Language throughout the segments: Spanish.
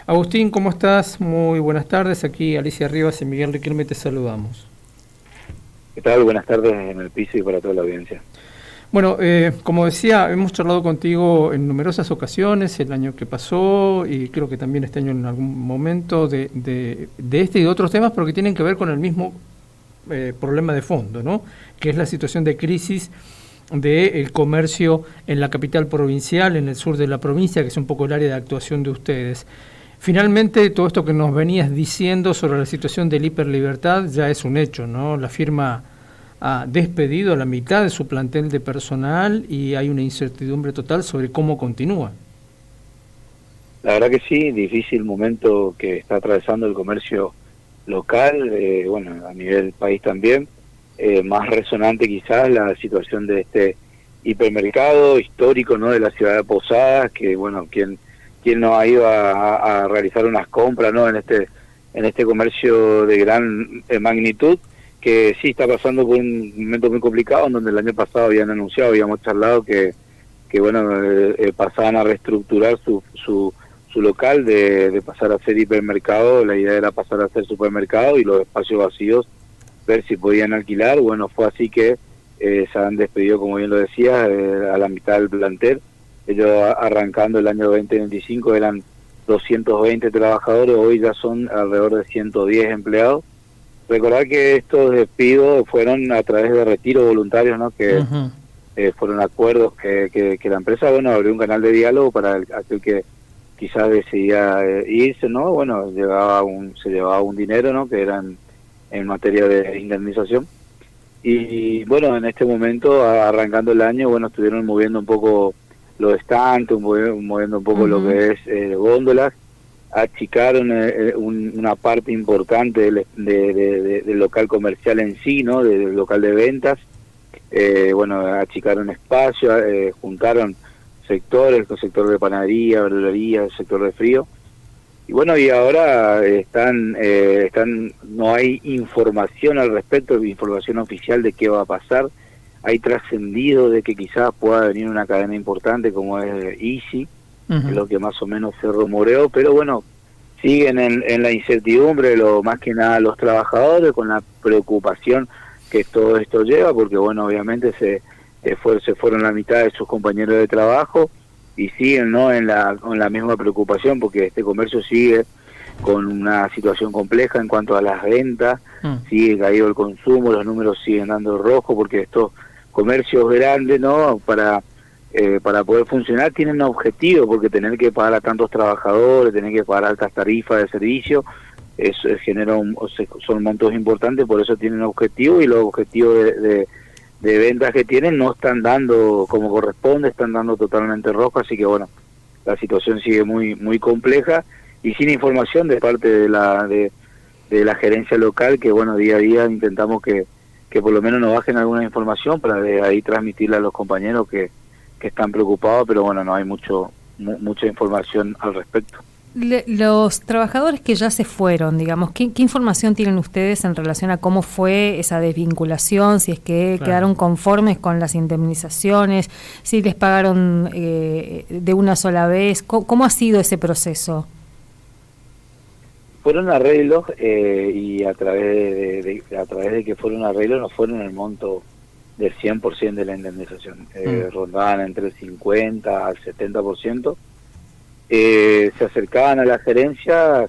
Agustín, ¿cómo estás? Muy buenas tardes. Aquí Alicia Rivas y Miguel Riquelme te saludamos. ¿Qué tal? Buenas tardes en el piso y para toda la audiencia. Bueno, como decía, hemos charlado contigo en numerosas ocasiones el año que pasó y creo que también este año en algún momento de este y de otros temas, pero que tienen que ver con el mismo problema de fondo, ¿no? Que es la situación de crisis del comercio en la capital provincial, en el sur de la provincia, que es un poco el área de actuación de ustedes. Finalmente, todo esto que nos venías diciendo sobre la situación del Hiperlibertad ya es un hecho, ¿no? La firma ha despedido a la mitad de su plantel de personal y hay una incertidumbre total sobre cómo continúa. La verdad que sí, difícil momento que está atravesando el comercio local, bueno, a nivel país también. Más resonante quizás la situación de este hipermercado histórico, ¿no?, de la ciudad de Posadas, que bueno, quien no ha ido a realizar unas compras, ¿no?, en este comercio de gran magnitud, que sí está pasando por un momento muy complicado, en donde el año pasado habíamos charlado que bueno, pasaban a reestructurar su local de pasar a ser hipermercado. La idea era pasar a ser supermercado y los espacios vacíos ver si podían alquilar. Bueno, fue así que se han despedido, como bien lo decía, a la mitad del plantel. Ellos arrancando el año 2025 eran 220 trabajadores, hoy ya son alrededor de 110 empleados. Recordar que estos despidos fueron a través de retiros voluntarios, ¿no?, que fueron acuerdos que la empresa, bueno, abrió un canal de diálogo para aquel que quizás decidía irse, ¿no? Bueno, se llevaba un dinero, ¿no?, que eran en materia de indemnización. Y bueno, en este momento, arrancando el año, bueno, estuvieron moviendo un poco los estantes, moviendo un poco lo que es góndolas, achicaron una parte importante del local comercial en sí, ¿no?, del local de ventas. Bueno, achicaron espacio, juntaron sectores, el sector de panadería, verdulería, el sector de frío. Y bueno, y ahora no hay información al respecto, información oficial de qué va a pasar. Hay trascendido de que quizás pueda venir una cadena importante como es Easy, es lo que más o menos se rumoreó, pero bueno, siguen en la incertidumbre, más que nada los trabajadores, con la preocupación que todo esto lleva, porque bueno, obviamente se fueron la mitad de sus compañeros de trabajo y siguen, ¿no?, con la misma preocupación, porque este comercio sigue con una situación compleja en cuanto a las ventas, sigue caído el consumo, los números siguen dando rojo, porque estos comercios grandes, ¿no?, para poder funcionar tienen un objetivo, porque tener que pagar a tantos trabajadores, tener que pagar altas tarifas de servicio, eso son montos importantes, por eso tienen objetivos, y los objetivos de ventas que tienen no están dando como corresponde, están dando totalmente rojo. Así que bueno, la situación sigue muy compleja y sin información de parte de la gerencia local, que bueno, día a día intentamos que por lo menos nos bajen alguna información para de ahí transmitirle a los compañeros que están preocupados, pero bueno, no hay mucha información al respecto. Los trabajadores que ya se fueron, digamos, ¿qué información tienen ustedes en relación a cómo fue esa desvinculación? Si es que quedaron conformes con las indemnizaciones, si les pagaron de una sola vez, ¿cómo ha sido ese proceso? Fueron arreglos y a través de que fueron arreglos no fueron el monto del 100% de la indemnización, rondaban entre el 50 al 70%. Se acercaban a la gerencia,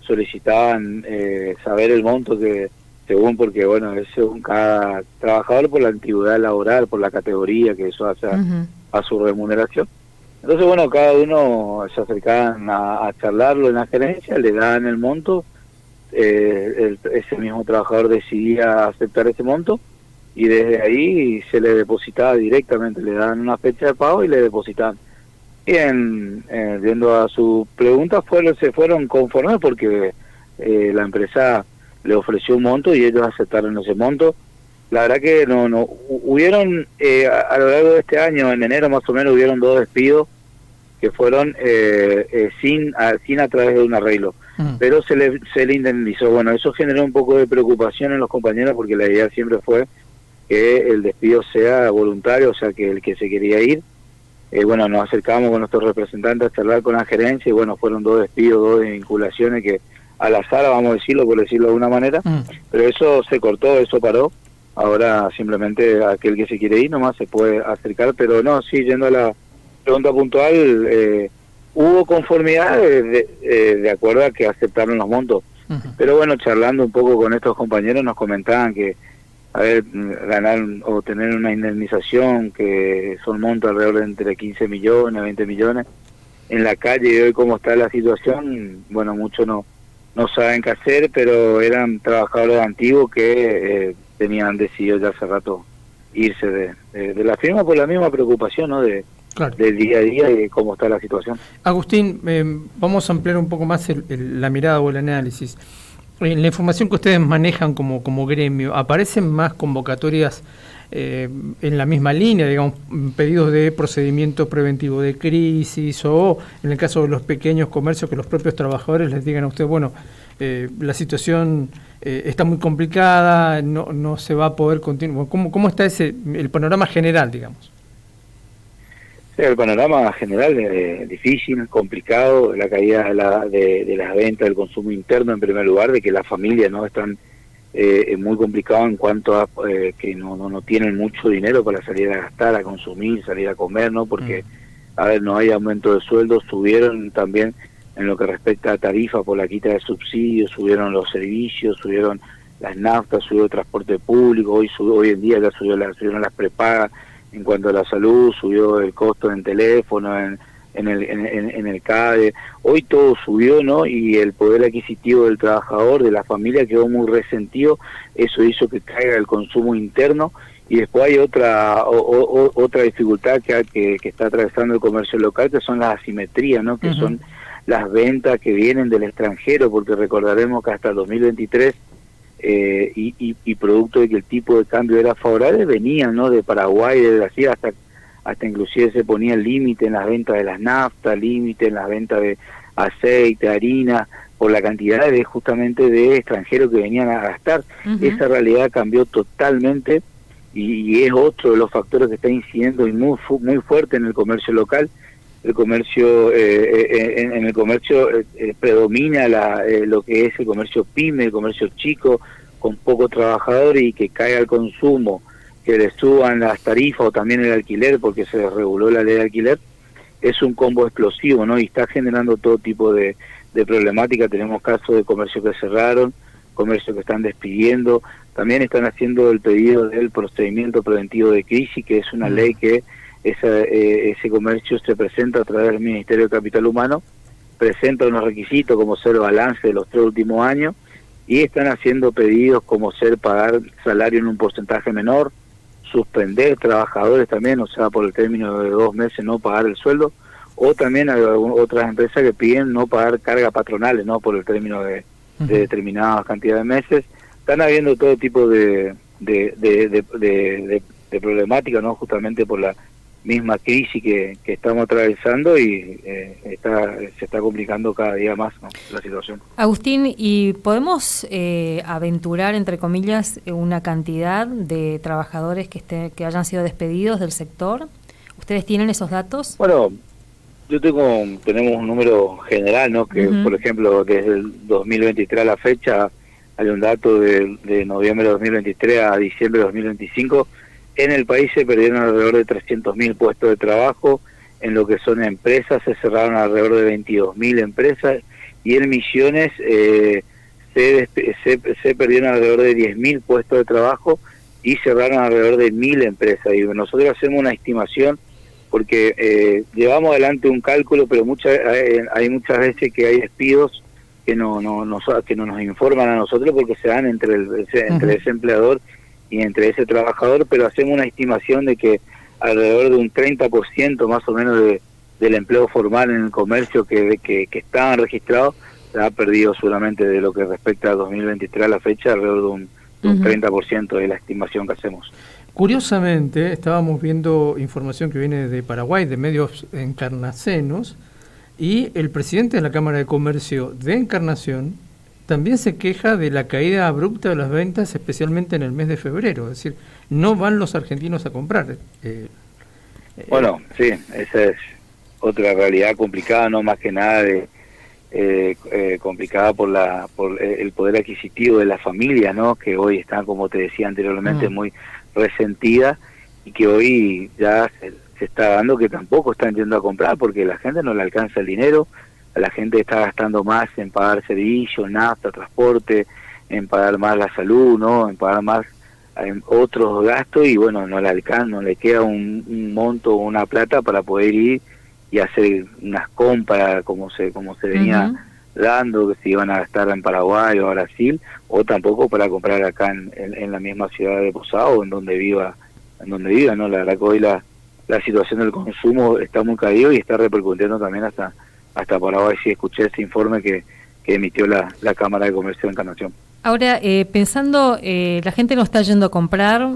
solicitaban saber el monto que según, porque bueno, es según cada trabajador, por la antigüedad laboral, por la categoría que eso hace a su remuneración. Entonces bueno, cada uno se acercaban a charlarlo en la gerencia, le daban el monto, ese mismo trabajador decidía aceptar ese monto y desde ahí se le depositaba directamente, le daban una fecha de pago y le depositaban. Bien, viendo a su pregunta, se fueron conformes porque la empresa le ofreció un monto y ellos aceptaron ese monto. La verdad que no hubieron a lo largo de este año, en enero más o menos, hubieron 2 despidos que fueron sin a través de un arreglo, pero se le indemnizó. Bueno, eso generó un poco de preocupación en los compañeros, porque la idea siempre fue que el despido sea voluntario, o sea, que el que se quería ir bueno, nos acercamos con nuestros representantes a charlar con la gerencia y bueno, fueron 2 despidos, 2 desvinculaciones que al azar, vamos a decirlo, por decirlo de alguna manera, pero eso se cortó, eso paró. Ahora simplemente aquel que se quiere ir nomás se puede acercar, pero no, sí, yendo a la pregunta puntual, hubo conformidad de acuerdo a que aceptaron los montos. Pero bueno, charlando un poco con estos compañeros nos comentaban que, a ver, ganar o tener una indemnización que son montos alrededor de entre 15 millones, 20 millones, en la calle y hoy como está la situación, bueno, muchos no saben qué hacer, pero eran trabajadores antiguos que tenían decidido ya hace rato irse de la firma por la misma preocupación, ¿no? Claro. Del día a día y de cómo está la situación. Agustín, vamos a ampliar un poco más la mirada o el análisis. En la información que ustedes manejan como gremio, ¿aparecen más convocatorias en la misma línea, digamos, pedidos de procedimiento preventivo de crisis, o en el caso de los pequeños comercios que los propios trabajadores les digan a usted, bueno, la situación está muy complicada, no se va a poder continuar? ¿Cómo está el panorama general, digamos? Sí, el panorama general es difícil, complicado, la caída de las ventas, del consumo interno en primer lugar, de que las familias no están muy complicadas en cuanto a que no tienen mucho dinero para salir a gastar, a consumir, salir a comer, ¿no? Porque, a ver, no hay aumento de sueldos, subieron también en lo que respecta a tarifa por la quita de subsidios, subieron los servicios, subieron las naftas, subió el transporte público, hoy en día ya subieron las prepagas. En cuanto a la salud, subió el costo en teléfono, en el CADE. Hoy todo subió, ¿no? Y el poder adquisitivo del trabajador, de la familia, quedó muy resentido. Eso hizo que caiga el consumo interno. Y después hay otra dificultad que está atravesando el comercio local, que son las asimetrías, ¿no? Que son las ventas que vienen del extranjero, porque recordaremos que hasta el 2023... y producto de que el tipo de cambio era favorable, venían, ¿no? De Paraguay, de Brasil, hasta inclusive se ponía límite en las ventas de las naftas, límite en las ventas de aceite, harina, por la cantidad justamente de extranjeros que venían a gastar. Esa realidad cambió totalmente y es otro de los factores que está incidiendo y muy fuerte en el comercio local. El comercio en el comercio predomina lo que es el comercio pyme, el comercio chico, con pocos trabajadores, y que caiga el consumo, que le suban las tarifas o también el alquiler, porque se reguló la ley de alquiler, es un combo explosivo, ¿no? Y está generando todo tipo de problemática. Tenemos casos de comercios que cerraron, comercios que están despidiendo, también están haciendo el pedido del procedimiento preventivo de crisis, que es una ley que ese comercio se presenta a través del Ministerio de Capital Humano, presenta unos requisitos como ser balance de los 3 últimos años, y están haciendo pedidos como ser pagar salario en un porcentaje menor, suspender trabajadores también, o sea, por el término de 2 meses no pagar el sueldo, o también hay otras empresas que piden no pagar cargas patronales, no por el término de determinadas cantidades de meses. Están habiendo todo tipo de problemática, ¿no? Justamente por la misma crisis que estamos atravesando, y se está complicando cada día más, ¿no? La situación. Agustín, ¿y podemos aventurar, entre comillas, una cantidad de trabajadores que hayan sido despedidos del sector? ¿Ustedes tienen esos datos? Bueno, tenemos un número general, ¿no? Que, por ejemplo, desde el 2023 a la fecha, hay un dato de noviembre de 2023 a diciembre de 2025, en el país se perdieron alrededor de 300.000 puestos de trabajo. En lo que son empresas se cerraron alrededor de 22.000 empresas, y en Misiones se perdieron alrededor de 10.000 puestos de trabajo y cerraron alrededor de 1.000 empresas. Y nosotros hacemos una estimación porque llevamos adelante un cálculo, pero hay muchas veces que hay despidos que no nos informan a nosotros, porque se dan entre ese empleador y entre ese trabajador, pero hacemos una estimación de que alrededor de un 30% más o menos del empleo formal en el comercio que estaban registrados se ha perdido solamente de lo que respecta a 2023 a la fecha, alrededor de un 30% de la estimación que hacemos. Curiosamente, estábamos viendo información que viene de Paraguay, de medios encarnacenos, y el presidente de la Cámara de Comercio de Encarnación también se queja de la caída abrupta de las ventas, especialmente en el mes de febrero. Es decir, no van los argentinos a comprar. Bueno, sí, esa es otra realidad complicada, no más que nada complicada por el poder adquisitivo de las familias, ¿no? Que hoy están, como te decía anteriormente, muy resentidas, y que hoy ya se está dando que tampoco están yendo a comprar porque la gente no le alcanza el dinero, la gente está gastando más en pagar servicios, nafta, transporte, en pagar más la salud, ¿no? En pagar más en otros gastos, y bueno, no le alcanza, no le queda un monto o una plata para poder ir y hacer unas compras como se venía dando, que se iban a gastar en Paraguay o Brasil, o tampoco para comprar acá en la misma ciudad de Posadas o en donde viva, ¿no? La verdad que hoy la situación del consumo está muy caído y está repercutiendo también hasta Paraguay. Sí, escuché ese informe que emitió la Cámara de Comercio de Encarnación. Ahora, pensando, la gente no está yendo a comprar,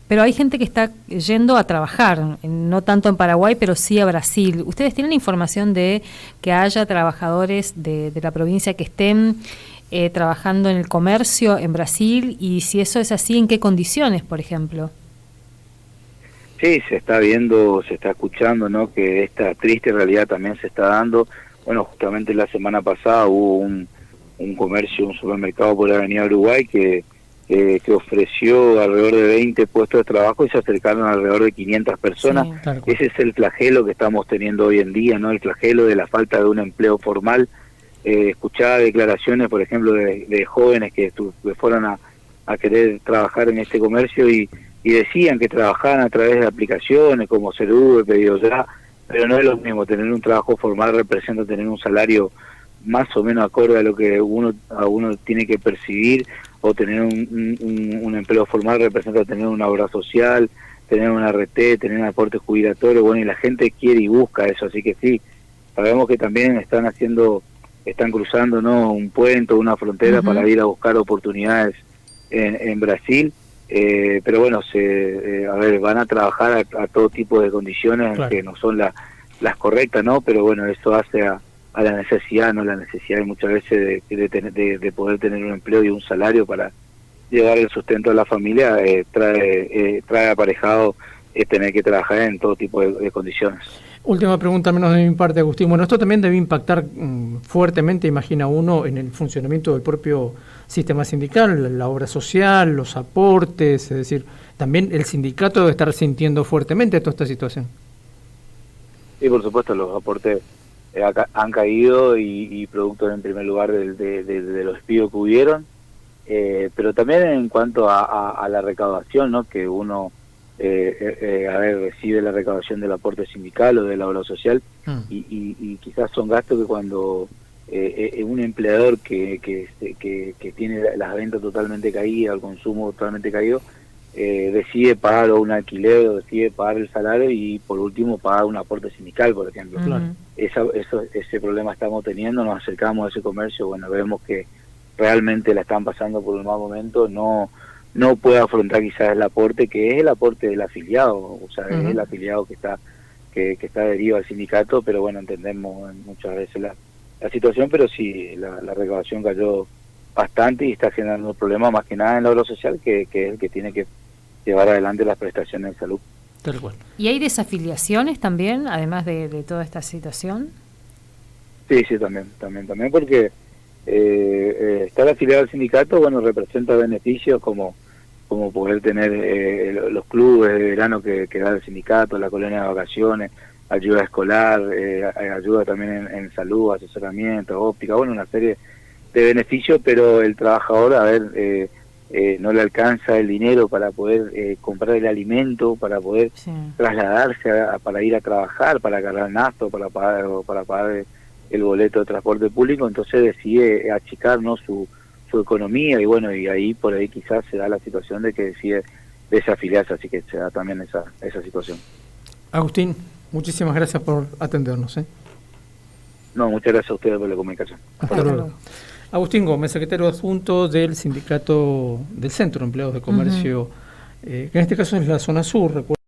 pero hay gente que está yendo a trabajar, no tanto en Paraguay, pero sí a Brasil. ¿Ustedes tienen información de que haya trabajadores de la provincia que estén trabajando en el comercio en Brasil? Y si eso es así, ¿en qué condiciones, por ejemplo? Sí, se está viendo, se está escuchando, ¿no? Que esta triste realidad también se está dando. Bueno, justamente la semana pasada hubo un comercio, un supermercado por la Avenida Uruguay que ofreció alrededor de 20 puestos de trabajo y se acercaron alrededor de 500 personas. Sí, ese es el flagelo que estamos teniendo hoy en día, ¿no? El flagelo de la falta de un empleo formal. Escuchaba declaraciones, por ejemplo, de jóvenes que fueron a querer trabajar en este comercio y decían que trabajaban a través de aplicaciones como Serube, Pedido Ya, pero no es lo mismo. Tener un trabajo formal representa tener un salario más o menos acorde a lo que uno tiene que percibir, o tener un empleo formal representa tener una obra social, tener una RT, tener un aporte jubilatorio, bueno, y la gente quiere y busca eso, así que sí, sabemos que también están cruzando, ¿no?, un puente, una frontera para ir a buscar oportunidades en Brasil, pero bueno, van a trabajar a todo tipo de condiciones, claro, que no son las correctas, ¿no? Pero bueno, eso hace a la necesidad, ¿no? La necesidad muchas veces de poder tener un empleo y un salario para llevar el sustento de la familia, trae aparejado tener que trabajar en todo tipo de condiciones. Última pregunta, al menos de mi parte, Agustín. Bueno, esto también debe impactar fuertemente, imagina uno, en el funcionamiento del propio sistema sindical, la obra social, los aportes, es decir, también el sindicato debe estar sintiendo fuertemente toda esta situación. Sí, por supuesto, los aportes han caído y producto en primer lugar de los despidos que hubieron, pero también en cuanto a la recaudación, ¿no?, que uno recibe la recaudación del aporte sindical o de la obra social, y quizás son gastos que cuando un empleador que tiene las ventas totalmente caídas, el consumo totalmente caído, decide pagar un alquiler o decide pagar el salario y por último pagar un aporte sindical, por ejemplo. Ese problema estamos teniendo, nos acercamos a ese comercio, bueno, vemos que realmente la están pasando por un mal momento, no puede afrontar quizás el aporte, que es el aporte del afiliado, o sea, es el afiliado que está adherido al sindicato, pero bueno, entendemos muchas veces la situación, pero sí, la recaudación cayó bastante y está generando problemas más que nada en la obra social, que es el que tiene que llevar adelante las prestaciones de salud. Tal cual. ¿Y hay desafiliaciones también, además de toda esta situación? Sí, también porque estar afiliado al sindicato, bueno, representa beneficios como poder tener los clubes de verano que da el sindicato, la colonia de vacaciones, ayuda escolar, ayuda también en salud, asesoramiento, óptica, bueno, una serie de beneficios, pero el trabajador, no le alcanza el dinero para poder comprar el alimento, para poder trasladarse para ir a trabajar, para cargar nafta, para pagar el boleto de transporte público, entonces decide achicar, ¿no?, su economía, y bueno, y ahí por ahí quizás se da la situación de que decide desafiliarse, así que se da también esa situación. Agustín, muchísimas gracias por atendernos. No, muchas gracias a ustedes por la comunicación. Hasta luego. Agustín Gómez, secretario adjunto del sindicato del Centro de Empleados de Comercio, que en este caso es la zona sur, recuerdo.